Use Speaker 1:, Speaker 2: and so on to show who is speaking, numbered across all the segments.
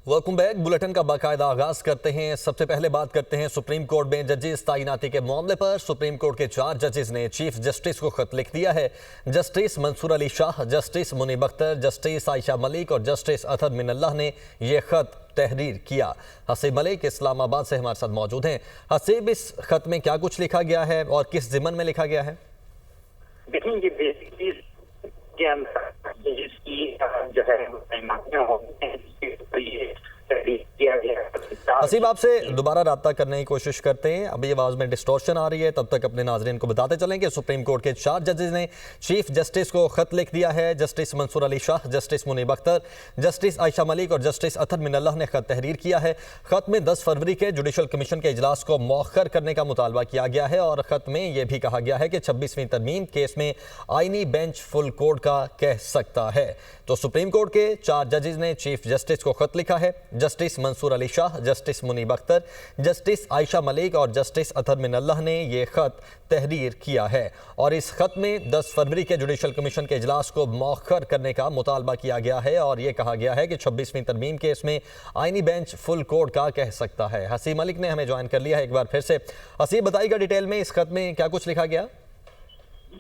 Speaker 1: Welcome back. Bulletin का बाकायदा आगाज करते हैं। सबसे पहले बात करते हैं सुप्रीम कोर्ट में जजेस तैनाती के मामले पर। सुप्रीम कोर्ट के 4 जजेस ने चीफ जस्टिस को खत लिख दिया है। Justice Mansoor Ali Shah, justice Munib Akhtar, justice Ayesha Malik और जस्टिस अतर मिनल्लाह ने यह खत तहरीर किया। हसीब मलिक इस्लामाबाद से हमारे साथ मौजूद हैं। हसीब, इस खत में क्या कुछ लिखा गया है और किस ज़िम्मन में लिखा गया है?
Speaker 2: देखिए, बेसिकली के अंदर जिसकी जो है किया गया।
Speaker 1: हसीब, आपसे दोबारा रब्ता करने की कोशिश करते हैं। अभी आवाज़ में डिस्टॉर्शन आ रही है, तब तक अपने नाज़रीन को बताते चलें कि सुप्रीम कोर्ट के 4 जजेस ने चीफ जस्टिस को खत लिख दिया है। Justice Mansoor Ali Shah, justice Munib Akhtar, justice Ayesha Malik और जस्टिस अतर मिनल्लाह ने खत तहरीर किया है। खत में 10 फरवरी के जुडिशल कमीशन के इजलास को मौखर करने का मुतालबा किया गया है और खत में यह भी कहा गया है कि 26वीं तरमीम केस में आईनी बेंच फुल कोर्ट का कह सकता है। तो सुप्रीम कोर्ट के 4 जजेस ने चीफ जस्टिस को खत लिखा है। Justice Mansoor Ali Shah, justice Munib Akhtar, justice Ayesha Malik और जस्टिस अतर मिनल्लाह ने यह खत तहरीर किया है और इस खत में 10 फरवरी के जुडिशल कमीशन के इजलास को मौखर करने का मुतालबा किया गया है और यह कहा गया है कि 26वीं तरमीम केस में आईनी बेंच फुल कोर्ट का कह सकता है। हसीब मलिक ने हमें ज्वाइन कर लिया है एक बार फिर से। हसीब, बताइएगा डिटेल में इस खत में क्या कुछ लिखा गया?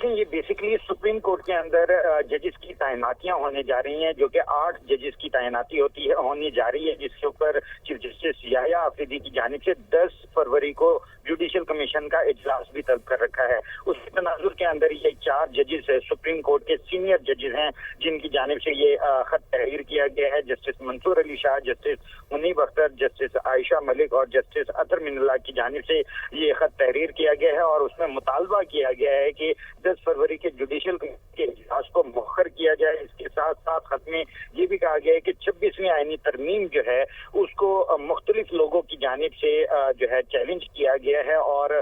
Speaker 2: ये बेसिकली सुप्रीम कोर्ट के अंदर जजेस की तैनातियां होने जा रही हैं, जो कि 8 जजेस की तैनाती होने जा रही है, जिसके ऊपर चीफ जस्टिस याह्या आफरीदी की जानिब से 10 फरवरी को जुडिशल कमीशन का इजलास भी तलब कर रखा है। उस तनाजुर के अंदर ये 4 जजेस है, सुप्रीम कोर्ट के सीनियर जजेस हैं, जिनकी जानिब से ये खत तहरीर किया गया है। Justice Mansoor Ali Shah, justice Munib Akhtar, justice Ayesha Malik और जस्टिस अतर मिनल्लाह की जानिब से ये खत तहरीर किया गया है और उसमें मुतालबा किया गया है कि 10 फरवरी के जुडिशल के इजलास को मौखर किया जाए। इसके साथ साथ खत में ये भी कहा गया है कि 26वीं आईनी तरमीम जो है उसको मुख्तलिफ लोगों की जानिब से जो है चैलेंज किया गया है और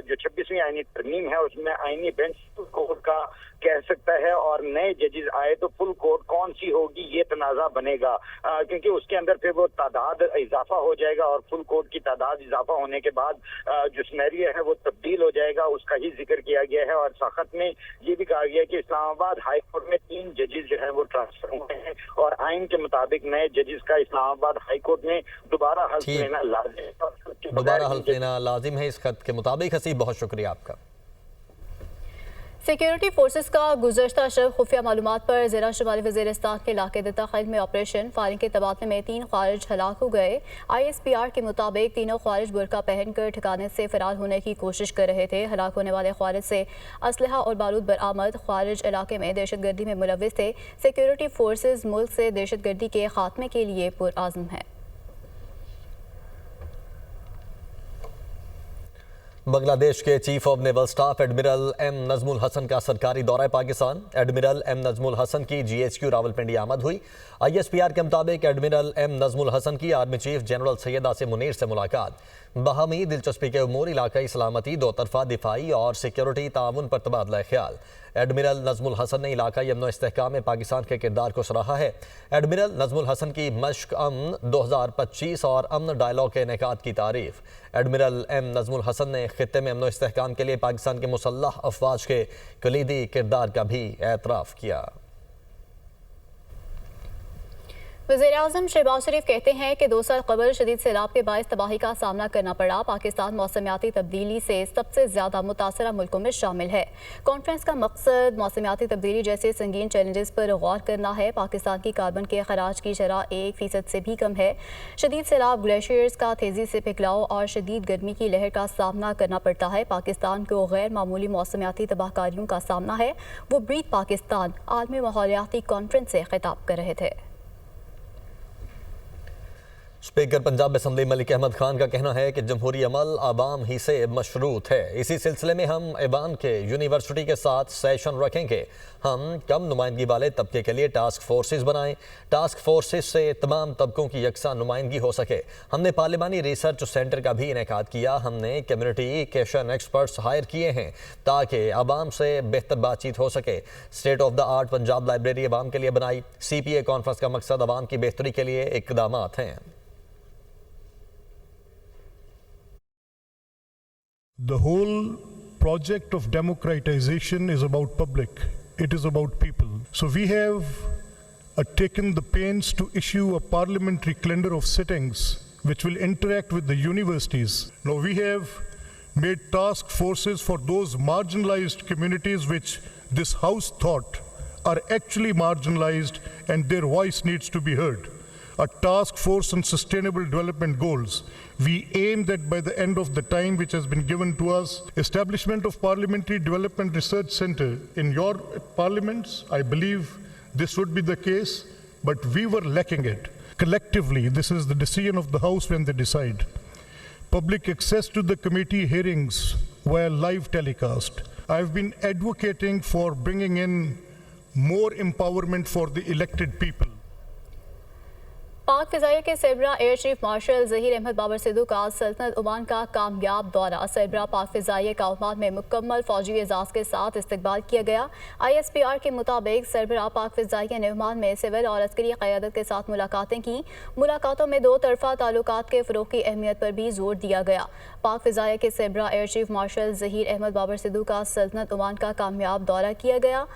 Speaker 2: जो 26वीं आईनी तरमीम है उसमें आईनी बेंच कोर्ट का कह सकता है और नए जजेस आए तो फुल कोर्ट कौन सी होगी ये तनाजा बनेगा, क्योंकि उसके अंदर फिर वो तादाद इजाफा हो जाएगा और फुल कोर्ट की तादाद इजाफा होने के बाद जो सिनेरियो है वो तब्दील हो जाएगा, उसका ही जिक्र किया गया है। और साखत में ये भी कहा गया कि इस्लामाबाद हाई कोर्ट में 3 जजेस जो है वो ट्रांसफर हुए हैं और आइन के मुताबिक नए जजेस का इस्लामाबाद हाई कोर्ट में दोबारा हल्फ लेना
Speaker 1: लाजिम है इस खत के मुताबिक। हसीब, बहुत शुक्रिया आपका।
Speaker 3: सिक्योरिटी फोर्सेस का गुज़श्ता शब खुफिया मालूमात पर ज़िला शुमाली वज़ीरिस्तान के इलाके दत्ताखैल में ऑपरेशन फायरिंग के तबादले में 3 ख़ारिज हलाक हो गए। ISPR के मुताबिक तीनों ख़ारिज बुरका पहनकर ठिकाने से फ़रार होने की कोशिश कर रहे थे। हलाक होने वाले ख़ारिज से असलहा और बारूद बरामद। ख़ारिज इलाके में दहशतगर्दी में मुलव्विस थे। सिक्योरिटी फोर्सेस मुल्क से दहशतगर्दी के खात्मे के लिए पुरआज़म है।
Speaker 1: बांग्लादेश के chief of naval staff admiral M Najmul Hasan का सरकारी दौरा पाकिस्तान। एडमिरल एम नजमुल हसन की GHQ रावलपिंडी आमद हुई। ISPR के मुताबिक एडमिरल एम नजमुल हसन की army chief general Syed Asim Munir से मुलाकात। बाहमी दिलचस्पी के उमूर, इलाकाई सलामती, दो तरफा दिफाई और सिक्योरिटी ताउन पर तबादला ख्याल। एडमिरल नजमुल हसन ने इलाकाई अमन इस्तेहकाम में पाकिस्तान के किरदार को सराहा है। एडमिरल नजमुल हसन की मश्क अमन 2025 और अमन डायलॉग के इनेकाद की तारीफ। एडमिरल एम नजमुल हसन ने खित्ते में अमन इस्तेहकाम के लिए पाकिस्तान के मुसल्लह अफवाज के कलीदी किरदार का भी एतराफ़ किया।
Speaker 3: वज़ीर-ए-आज़म शहबाज शरीफ कहते हैं कि 2 साल कबल शदीद सैलाब के बायस तबाही का सामना करना पड़ा। पाकिस्तान मौसमियाती तब्दीली से सबसे ज़्यादा मुतासरा मुल्कों में शामिल है। कॉन्फ्रेंस का मकसद मौसमियाती तब्दीली जैसे संगीन चैलेंजेस पर गौर करना है। पाकिस्तान की कार्बन के खराज की शरह 1% से भी कम है। शदीद सैलाब, ग्लेशियर्स का तेज़ी से पिघलाव और शदीद गर्मी की लहर का सामना करना पड़ता है। पाकिस्तान को गैर मामूली मौसमियाती तबाहकारियों का सामना है। वो ब्रीथ पाकिस्तान आलमी माहौलियाती कॉन्फ्रेंस से खिताब कर रहे थे।
Speaker 1: स्पीकर पंजाब असम्बली मलिक अहमद खान का कहना है कि जमहूरी अमल आवाम ही से मशरूत है। इसी सिलसिले में हम ऐवान के यूनिवर्सिटी के साथ सेशन रखेंगे। हम कम नुमाइंदगी वाले तबके के लिए टास्क फोर्सेस बनाएं। टास्क फोर्सेस से तमाम तबकों की यकसा नुमाइंदगी हो सके। हमने पार्लिमानी रिसर्च सेंटर का भी इनेकाद किया। हमने कम्युनिकेशन एक्सपर्ट्स हायर किए हैं ताकि आवाम से बेहतर बातचीत हो सके। State of the art Punjab library आवाम के लिए बनाई। CPA कॉन्फ्रेंस का मकसद आवाम की बेहतरी के लिए इकदामात हैं।
Speaker 4: The whole project of democratization is about public. It is about people. So we have taken the pains to issue a parliamentary calendar of sittings which will interact with the universities. Now we have made task forces for those marginalized communities which this House thought are actually marginalized and their voice needs to be heard. A task force on sustainable development goals. We aim that by the end of the time which has been given to us, establishment of Parliamentary Development Research Center in your parliaments, I believe this would be the case, but we were lacking it. Collectively, this is the decision of the House when they decide. Public access to the committee hearings via live telecast. I've been advocating for bringing in more empowerment for the elected people.
Speaker 3: Pak फ़िज़ाइया के सरबराह air chief marshal Zaheer Ahmed Babar Sidhu का सल्तनत Oman का कामयाब दौरा। सरबराह पाक फ़िज़ाइया का ओमान में मुकम्मल फ़ौजी एजाज़ के साथ इस्तकबाल किया गया। ISPR के मुताबिक सरबराह पाक फ़िज़ाइया ने ओमान में सिविल और अस्करी क़यादत के साथ मुलाकातें की। मुलाकातों में दो तरफ़ा ताल्लुकात के फ़रोग़ की अहमियत पर भी जोर दिया गया। पाक फ़िज़ाइया के सरबराह air chief marshal Zaheer Ahmed Babar Sidhu का सल्तनत ओमान का कामयाब दौरा किया गया।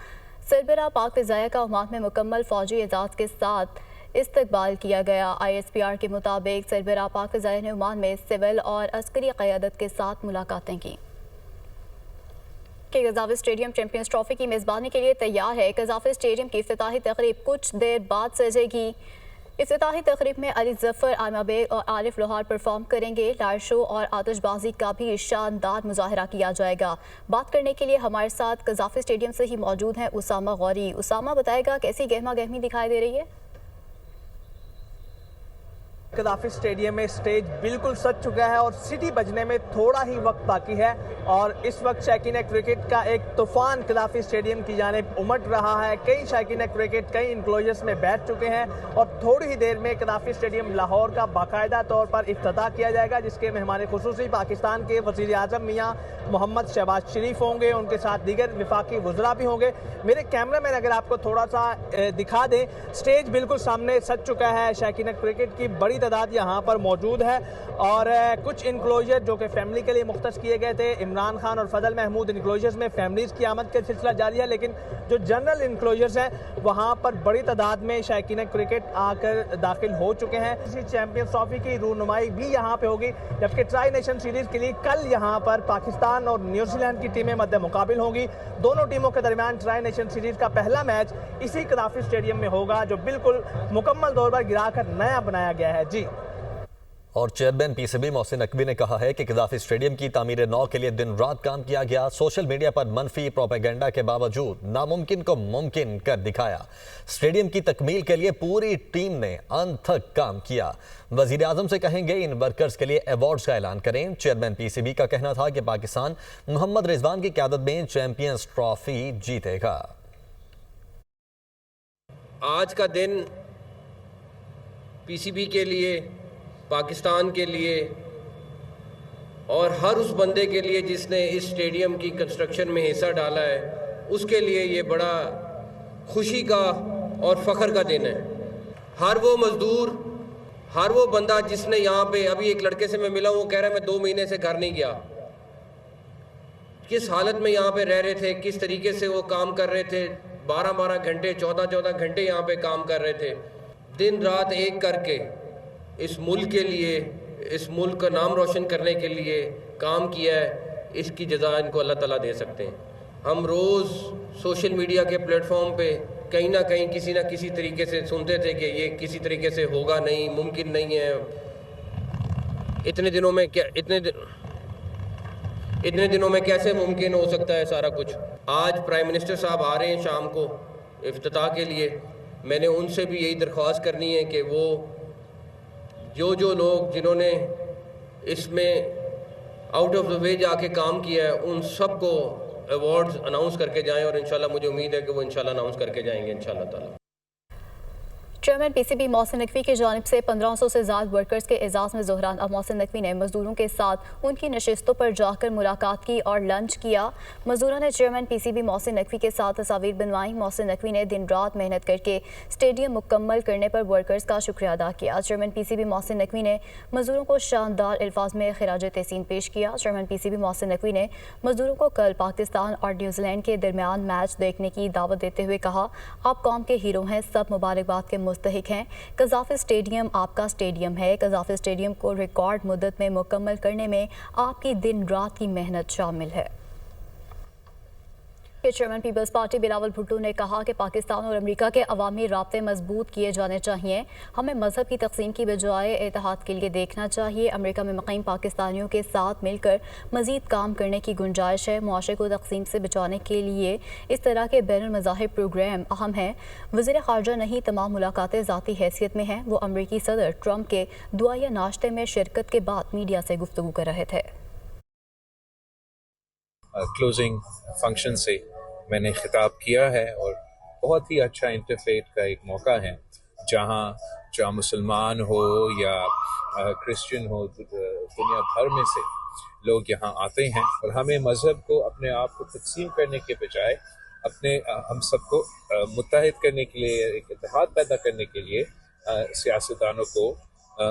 Speaker 3: सरबराह पाक फ़िज़ाइया का ओमान में मुकम्मल फ़ौजी एजाज़ के साथ इस्तकबाल किया गया। ISPR के मुताबिक सरबराह पाक फ़िज़ाइया ने ओमान में सिविल और अस्करी क़यादत के साथ मुलाकातें की। कज़ाफ़ी स्टेडियम चैंपियंस ट्रॉफी की मेज़बानी के लिए तैयार है। कज़ाफ़ी स्टेडियम की इफ्तिताही तक़रीब कुछ देर बाद सजेगी। इफ्तिताही तक़रीब में अली ज़फ़र, आयमा बेग और आरिफ लोहार परफॉर्म करेंगे। लाइव शो और आतिशबाजी का भी शानदार मुज़ाहरा किया जाएगा। बात करने के लिए हमारे साथ कज़ाफ़ी स्टेडियम से ही मौजूद हैं उसामा गौरी। उसामा, बताएगा कैसी गहमा गहमी दिखाई दे रही है?
Speaker 5: कज़ाफ़ी स्टेडियम में स्टेज बिल्कुल सज चुका है और सिटी बजने में थोड़ा ही वक्त बाकी है और इस वक्त शायकीन क्रिकेट का एक तूफ़ान कज़ाफ़ी स्टेडियम की जानिब उमड़ रहा है। कई शायकीन क्रिकेट कई इनक्लोजर्स में बैठ चुके हैं और थोड़ी ही देर में कज़ाफ़ी स्टेडियम लाहौर का बाकायदा तौर पर इफ्तिताह किया जाएगा, जिसके मेहमान खुसूसी पाकिस्तान के वज़ीर आज़म मियाँ मोहम्मद शहबाज शरीफ होंगे। उनके साथ दीगर वफाकी वज़रा भी होंगे। मेरे कैमरा मैन अगर आपको थोड़ा सा दिखा दें, स्टेज बिल्कुल सामने सज चुका है। शायकीन क्रिकेट की बड़ी तादाद यहाँ पर मौजूद है और कुछ इनक्लोजर जो कि फैमिली के लिए मुख्तस किए गए थे, इमरान खान और फजल महमूद इनक्लोजर्स में फैमिलीज़ की आमद का सिलसिला जारी है, लेकिन जो जनरल इनक्लोजर्स हैं वहाँ पर बड़ी तादाद में शायकीन क्रिकेट आकर दाखिल हो चुके हैं। इसी चैंपियंस ट्रॉफी की रूनुमाई भी यहाँ पे होगी, जबकि ट्राई नेशन सीरीज़ के लिए कल यहाँ पर पाकिस्तान और न्यूजीलैंड की टीमें मद्दे मुकाबिल होंगी। दोनों टीमों के दरमियान ट्राई नेशन सीरीज़ का पहला मैच इसी कज़ाफ़ी स्टेडियम में होगा, जो बिल्कुल मुकम्मल तौर पर गिराकर नया बनाया गया है। जी।
Speaker 1: और चेयरमैन PCB मोहसिन नकवी ने कहा है कि कज़ाफ़ी स्टेडियम की तामीर नौ के लिए दिन रात काम किया गया। सोशल मीडिया पर मनफी प्रोपेगेंडा के बावजूद नामुमकिन को मुमकिन कर दिखाया। स्टेडियम की तकमील के लिए पूरी टीम ने अनथक काम किया। वज़ीर आज़म से कहेंगे इन वर्कर्स के लिए अवार्ड्स का ऐलान करें। चेयरमैन PCB का कहना था कि पाकिस्तान मोहम्मद रिजवान की क़यादत में चैंपियंस ट्रॉफी जीतेगा।
Speaker 6: आज का दिन PCB के लिए, पाकिस्तान के लिए और हर उस बंदे के लिए जिसने इस स्टेडियम की कंस्ट्रक्शन में हिस्सा डाला है, उसके लिए ये बड़ा खुशी का और फ़ख्र का दिन है। हर वो मज़दूर, हर वो बंदा जिसने यहाँ पे, अभी एक लड़के से मैं मिला हूँ, वो कह रहा है मैं 2 महीने से घर नहीं गया। किस हालत में यहाँ पे रह रहे थे, किस तरीके से वो काम कर रहे थे, 12-12 घंटे 14-14 घंटे यहाँ पे काम कर रहे थे, दिन रात एक करके इस मुल्क के लिए, इस मुल्क का नाम रोशन करने के लिए काम किया है। इसकी जज़ा इनको अल्लाह ताला दे सकते हैं। हम रोज़ सोशल मीडिया के प्लेटफॉर्म पे कहीं ना कहीं किसी ना किसी तरीके से सुनते थे कि ये किसी तरीके से होगा नहीं, मुमकिन नहीं है, इतने दिनों में क्या, इतने दिनों में कैसे मुमकिन हो सकता है सारा कुछ। आज प्राइम मिनिस्टर साहब आ रहे हैं शाम को इफ्तिताह के लिए। मैंने उनसे भी यही दरख्वास्त करनी है कि वो जो लोग जिन्होंने इसमें आउट ऑफ द वे जाके काम किया है, उन सबको अवार्ड्स अनाउंस करके जाएं और इंशाल्लाह मुझे उम्मीद है कि वो इंशाल्लाह अनाउंस करके जाएंगे इंशाल्लाह ताला।
Speaker 3: चेयरमैन पीसीबी मोहसिन नकवी की जानिब से 1500 से ज़्यादा वर्कर्स के एजाज़ में ज़ोहरान अब मोहसिन नकवी ने मजदूरों के साथ उनकी नशिस्तों पर जाकर मुलाकात की और लंच किया। मजदूरों ने चेयरमैन पीसीबी मोहसिन नकवी के साथ तस्वीर बनवाई। मोहसिन नकवी ने दिन रात मेहनत करके स्टेडियम मुकम्मल करने पर वर्कर्स का शुक्रिया अदा किया। चेयरमैन पीसीबी मोहसिन नकवी ने मजदूरों को शानदार अल्फाज में खिराज तहसीन पेश किया। चेयरमैन पीसीबी मोहसिन नकवी ने मजदूरों को कल पाकिस्तान और न्यूजीलैंड के दरमियान मैच देखने की दावत देते हुए कहा, आप कौम के हीरो हैं, सब मुबारकबाद के मुस्तहिक हैं। कज़ाफ़ी स्टेडियम आपका स्टेडियम है। कज़ाफ़ी स्टेडियम को रिकॉर्ड मुद्दत में मुकम्मल करने में आपकी दिन रात की मेहनत शामिल है। Chairman peoples party Bilawal Bhutto ने कहा कि पाकिस्तान और अमेरिका के अवामी राब्ते मजबूत किए जाने चाहिए। हमें मजहब की तकसीम की बजाय इत्तेहाद के लिए देखना चाहिए। अमेरिका में मुक़ीम पाकिस्तानियों के साथ मिलकर मजीद काम करने की गुंजाइश है। मुआशरे को तकसीम से बचाने के लिए इस तरह के बैनुल मज़ाहिब प्रोग्राम अहम हैं। वज़ीर ख़ारजा नहीं, तमाम मुलाकातें ज़ाती हैसियत में हैं। वो अमरीकी सदर ट्रंप के दुआया नाश्ते में शिरकत के बाद मीडिया से गुफ्तगू कर रहे थे।
Speaker 7: क्लोजिंग फंक्शन से मैंने खिताब किया है और बहुत ही अच्छा इंटरफेथ का एक मौका है जहाँ मुसलमान हो या क्रिश्चियन हो, दुनिया भर में से लोग यहाँ आते हैं और हमें मज़हब को अपने आप को तकसीम करने के बजाय हम सबको मुत्तहिद करने के लिए, एक इत्तेहाद पैदा करने के लिए सियासतदानों को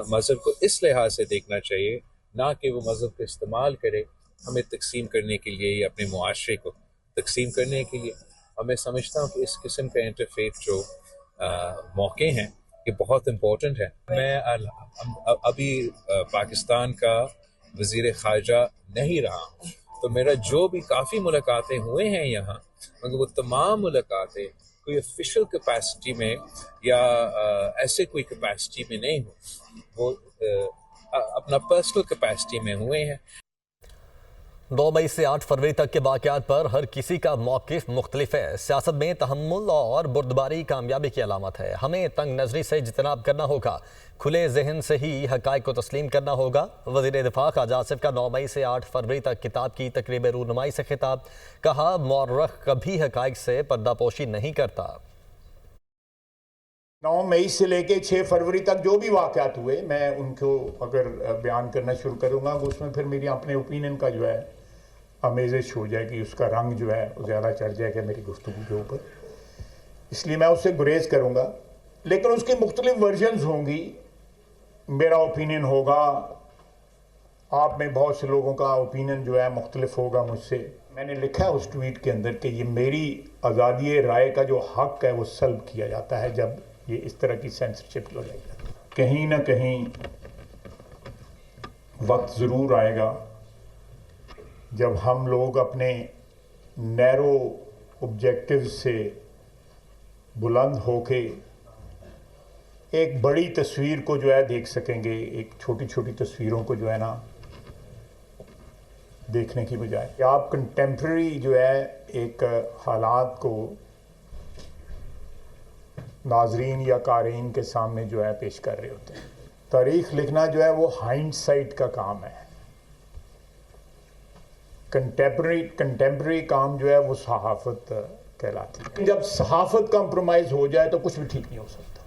Speaker 7: मज़हब को इस लिहाज से देखना चाहिए, ना कि वो मज़हब को इस्तेमाल करे हमें तकसीम करने के लिए या अपने मुआशरे को तकसीम करने के लिए। और मैं समझता हूँ कि इस किस्म का इंटरफेथ जो मौके हैं ये बहुत इम्पोर्टेंट है। मैं अभी पाकिस्तान का वज़ीर ख़ारजा नहीं रहा हूँ, तो मेरा जो भी काफ़ी मुलाकातें हुए हैं यहाँ, मगर वो तमाम मुलाकातें कोई ऑफिशियल कैपेसिटी में या ऐसे कोई कैपेसिटी में नहीं हो, वो अपना पर्सनल कैपेसिटी में हुए हैं।
Speaker 1: 9 मई से 8 फरवरी तक के वाक़यात पर हर किसी का मौक़िफ़ मुख्तलिफ है। सियासत में तहम्मुल और बुर्दबारी कामयाबी की अलामत है। हमें तंग नज़री से इज्तनाब करना होगा, खुले जहन से ही हक़ाइक़ को तस्लीम करना होगा। वज़ीर दिफ़ा ख़ाजा आसिफ का 9 मई से 8 फरवरी तक किताब की तकरीब रूनुमाई से खिताब। कहा, मौर्रख कभी हक़ाइक़ से पर्दापोशी नहीं करता।
Speaker 8: 9 मई से लेके 6 फरवरी तक जो भी वाक़यात हुए, मैं उनको अगर बयान करना शुरू करूँगा तो उसमें फिर मेरी अपने ओपिनियन का जो है आमेज़श हो जाएगी, उसका रंग जो है वो ज़्यादा चढ़ जाएगा मेरी गुफ्तगू के ऊपर, इसलिए मैं उससे गुरेज करूँगा। लेकिन उसकी मुख्तलिफ वर्जन्स होंगी, मेरा ओपिनियन होगा, आप में बहुत से लोगों का ओपिनियन जो है मुख्तलिफ होगा मुझसे। मैंने लिखा है उस ट्वीट के अंदर कि ये मेरी आज़ादी राय का जो हक़ है वो सल्ब किया जाता है जब ये इस तरह की सेंसरशिप लगाई जाती है। कहीं ना कहीं वक्त ज़रूर आएगा जब हम लोग अपने नैरो ऑब्जेक्टिव से बुलंद होके एक बड़ी तस्वीर को जो है देख सकेंगे, एक छोटी छोटी तस्वीरों को जो है ना देखने की बजाय। आप कंटेम्प्रेरी जो है एक हालात को नाजरीन या कारीन के सामने जो है पेश कर रहे होते हैं। तारीख़ लिखना जो है वो हाइंडसाइट का काम है, कंटेम्प्रेरी काम जो है वो सहाफ़त कहलाती है। जब सहाफ़त कॉम्प्रोमाइज़ हो जाए तो कुछ भी ठीक नहीं हो सकता।